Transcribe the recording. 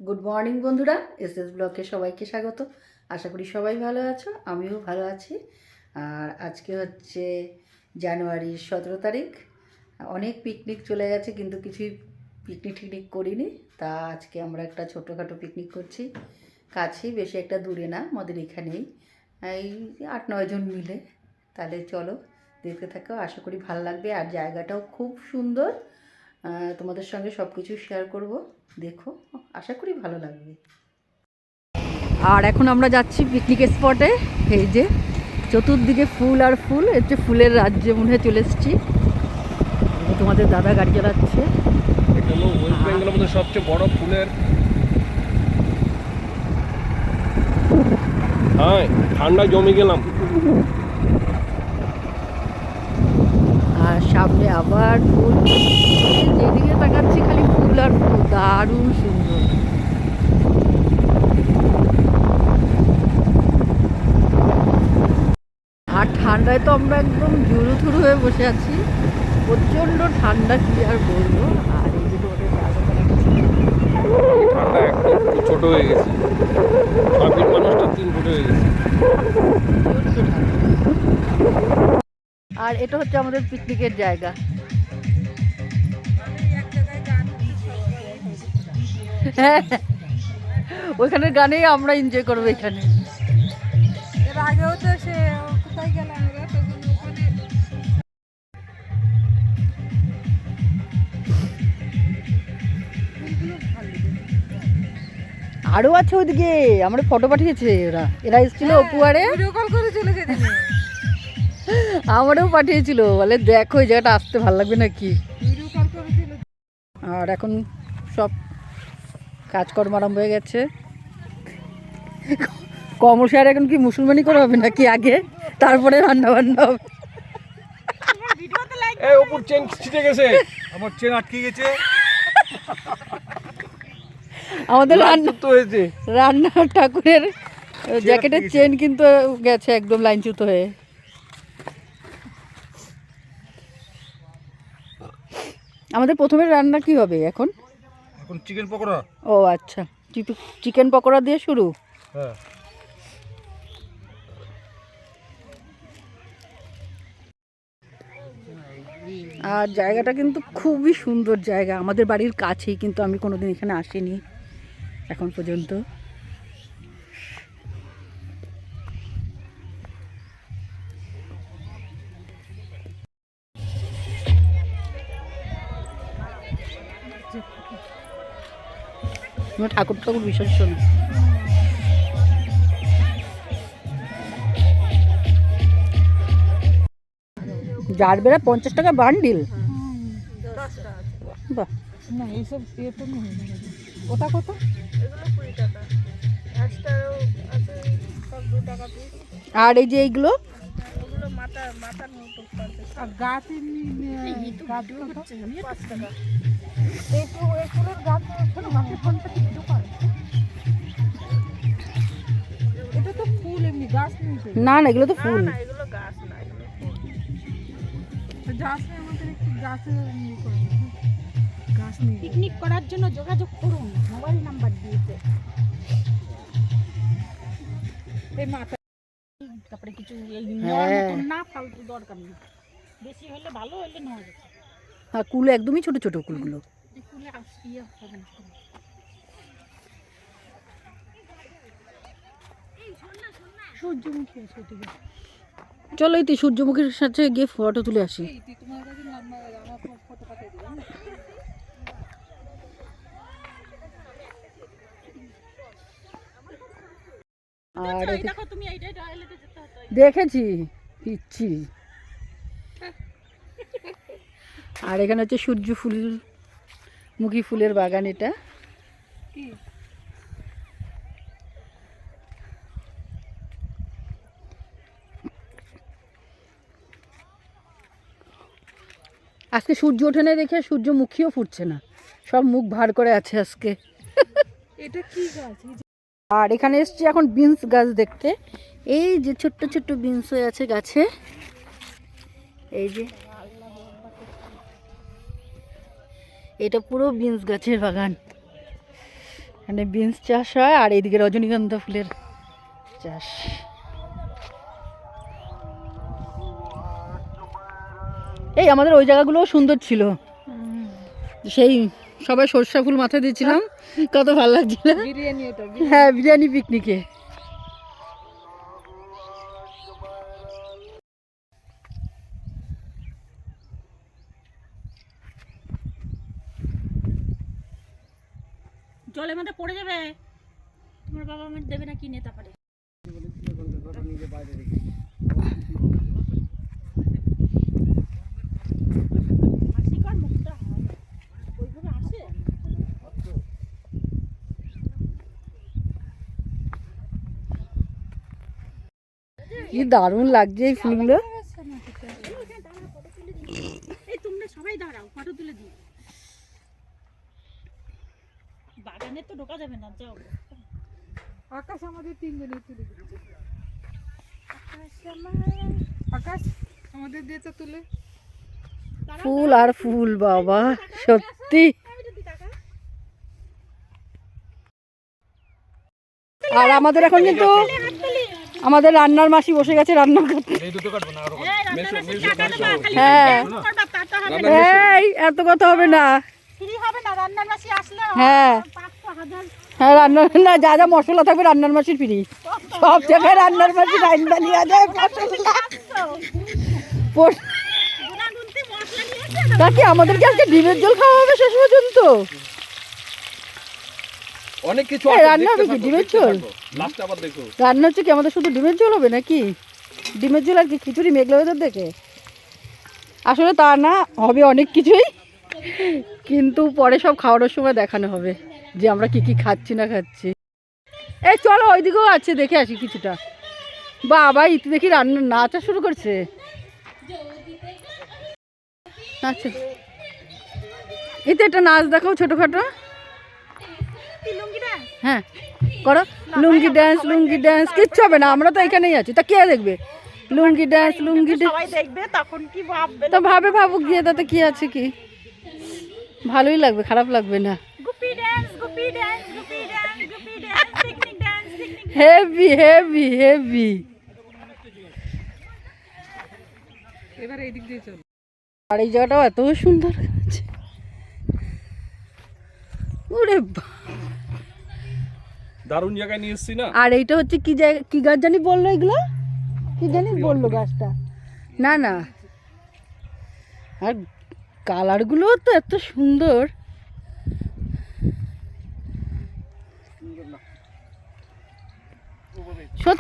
Good morning বন্ধুরা, SS ব্লগে সবাইকে স্বাগত। আশা করি সবাই ভালো আছো, আমিও ভালো আছি। আর আজকে হচ্ছে জানুয়ারির 17 তারিখ। অনেক পিকনিক চলে গেছে, কিন্তু কিছুই পিকনিক করিনি। তা আজকে আমরা একটা ছোটোখাটো পিকনিক করছি, কাছেই, বেশি একটা দূরে না, আমাদের এখানেই, এই 8-9 জন মিলে। তাহলে চলো দেখতে থাকো, আশা করি ভালো লাগবে। আর জায়গাটাও খুব সুন্দর, তোমাদের সঙ্গে সব কিছু শেয়ার করব, দেখো, আশা করি ভালো লাগবে। আর এখন আমরা যাচ্ছি পিকনিক স্পটে। এই যে চতুর্দিকে ফুল আর ফুল, হচ্ছে ফুলের রাজ্যে মনে হয় চলে এসেছি। তোমাদের দাদা গাড়ি চালাচ্ছে। এটা হলো ওয়েস্ট বেঙ্গলের মধ্যে সবচেয়ে বড় ফুলের। হ্যাঁ, ঠান্ডায় জমে গেলাম। আর সামনে আবার ফুল, যেদিকে তাকাচ্ছি খালি ফুল আর ফুল, দারুণ সুন্দর। আর ঠান্ডায় তো আমরা একদম জুরু থুরু হয়ে বসে আছি, প্রচণ্ড ঠান্ডা, কি আর বলবো। আর এই যে তোমাদের ঠান্ডা একদম ছোট হয়ে গেছে, 6 ফিট মানুষটা 3 ফুট হয়ে গেছে। আর এটা হচ্ছে আমাদের পিকনিকের জায়গা। হ্যাঁ, ওইখানের গানেই আমরা এনজয় করবো এখানে। এর আগেও তো সে কোথায় গেলাম আমরা তখন ওখানে আরও আছে ওইদিকে, আমরা ফটো পাঠিয়েছে এরা এসেছিল অপুয়ারে, ভিডিও কল করে চলে যেতে আমারও পাঠিয়েছিল, বলে দেখো ওই জায়গাটা আসতে ভালো লাগবে নাকি। ভিডিও কল করে চলে। আর এখন সব কাজকর্ম আরম্ভ হয়ে গেছে। কমর্শিয়ার এখন কি মুসলমানি করা হবে নাকি আগে, তারপরে রান্না বান্না হবে? এই উপর চেন ছিটে গেছে, আমার চেন আটকে গেছে। আমাদের রান্না তো হয়েছে। রান্নার ঠাকুরের জ্যাকেটের চেন কিন্তু গেছে একদম লাইনচ্যুত হয়ে। আমাদের প্রথমে রান্না কি হবে এখন? এখন চিকেন পকোড়া। ও আচ্ছা, চিকেন পকোড়া দিয়ে শুরু। হ্যাঁ, আর জায়গাটা কিন্তু খুবই সুন্দর জায়গা, আমাদের বাড়ির কাছেই, কিন্তু আমি কোনোদিন এখানে আসিনি এখন পর্যন্ত। ঠাকুর ঠাকুর বিসর্জন। জারবেরা 50 টাকা বান্ডিল। বাহ, না এইসব ইয়ে তো নেই। ওটা কত? এগুলো 20 টাকা, এক্সট্রাও আছে সব 2 টাকা পিস। আর এই যে এইগুলো ওগুলো মাথার মতো পারবে। আর গাছ গাছ হচ্ছে 5 টাকা। এই তো এই ফুলের গাছ ছোট গাছের ফোনটা কি দোকান? এটা তো ফুল, এমনি গাছ নেই তো। না না, এগুলো তো ফুল। না এগুলো গাছ না, এগুলো ফুল। তো গাছে আমাদের একটু গাছে নিয়ে করে গাছ নিয়ে পিকনিক করার জন্য যোগাযোগ করুন, মোবাইল নাম্বার দিয়েছে। এই মাথা তারপরে কিছু এই নেওয়ার মতন না, ফালতু দরকার নেই। বেশি হলে ভালো, হলে নেওয়া যাবে। আর কুল একদমই ছোট ছোট কুলগুলো। দেখলে ইয়ে হবে না। সূর্যমুখী আছে ওদিকে। চলো এই সূর্যমুখীর সাথে গিয়ে ফটো তুলে আসি। তুই তোমার কাছে আমার ফটো পাঠিয়ে দিলাম। আর দেখো তুমি এইটাই টয়লেটে যেতে হতো। দেখেছি পিচ্ছি। আর এখানে হচ্ছে সূর্যমুখী ফুলের বাগান। এটা কি আজকে সূর্য ওঠে না দেখে সূর্যমুখীও ফুটছে না, সব মুখ ভার করে আছে আজকে। এটা কি গাছ? আর এখানে এসছি এখন বিনস গাছ দেখতে। এই যে ছোট্ট ছোট্ট বিনস হয়ে আছে গাছে, এই যে এটা পুরো বিনস গাছের বাগান। এখানে বিনস চাষ হয় আর এইদিকে রজনীগন্ধা ফুলের চাষ। এই আমাদের ওই জায়গাগুলোও সুন্দর ছিল, সেই সবাই সরষা ফুল মাথায় দিয়েছিলাম, কত ভালো লাগছিল। বিরিয়ানি ওটা হ্যাঁ, বিরিয়ানি পিকনিকে। জলের মধ্যে পড়ে যাবে, তোমার বাবা আমার দেবে না কিনে তারপরে। কি দারুণ লাগছে এই ফুলগুলো। এই তোমরা সবাই দাঁড়াও, ফটো তুলে দিই। বাগানে তো ঢোকা যাবে না, যাও। আকাশ আমাদের তিনজনের তুলে দিচ্ছে। আকাশ আমাদের দিয়ে তো তুলে। ফুল আর ফুল বাবা, সত্যি। আর আমাদের এখন কিন্তু আমাদের রান্নার মাসি বসে গেছে রান্না করতে। হ্যাঁ, এই এত কথা হবে না। হ্যাঁ হ্যাঁ, রান্নার না যা যা মশলা থাকবে রান্নার মাসির ফ্রি, সব জায়গায় রান্নার মাসি রান্না নিয়ে যায় মশলা। তা কি আমাদেরকে আজকে ডিমের ঝোল খাওয়া হবে শেষ পর্যন্ত? অনেক কিছু রান্না হবে কি ডিমের ঝোল? লাস্টে আবার দেখো রান্না হচ্ছে কি আমাদের শুধু ডিমের ঝোল হবে নাকি? ডিমের ঝোল আর কি খিচুড়ি মেঘলা ওয়েদার দেখে? আসলে তা না, হবে অনেক কিছুই, কিন্তু পরে সব খাওয়ানোর সময় দেখানো হবে যে আমরা কি কি খাচ্ছি না খাচ্ছি। এই চলো ওইদিকেও আছে, দেখে আসি কিছুটা। বাবা ইতি দেখি রান্না নাচা শুরু করছে। আচ্ছা এতে একটা নাচ দেখাও ছোটখাটো। হ্যাঁ করো, লুঙ্গি ড্যান্স, লুঙ্গি ড্যান্স। কিচ্ছু হবে না, আমরা তো এখানেই আছি, তা কে দেখবে? লুঙ্গি ড্যান্স, লুঙ্গি ড্যান্স সবাই দেখবে তখন কি ভাববে? তা ভাবুক গিয়ে, তাতে কি আছে, কি ভালোই লাগবে, খারাপ লাগবে না। Gupi dance, Gupi dance, Gupi dance, Gupi dance, picnic dance, picnic. Heavy heavy heavy. এবার এই দিক দিয়ে চল। আর এই জায়গাটাও এত সুন্দর আছে। ওরে দারুণ জায়গায় নিয়ে এসেছি না। আর এইটা হচ্ছে কি জায়গা, কি গাছ জানি বললো, এগুলো কি জানি বললো গাছটা? না না, আর কালারগুলো তো এত সুন্দর। সত্যি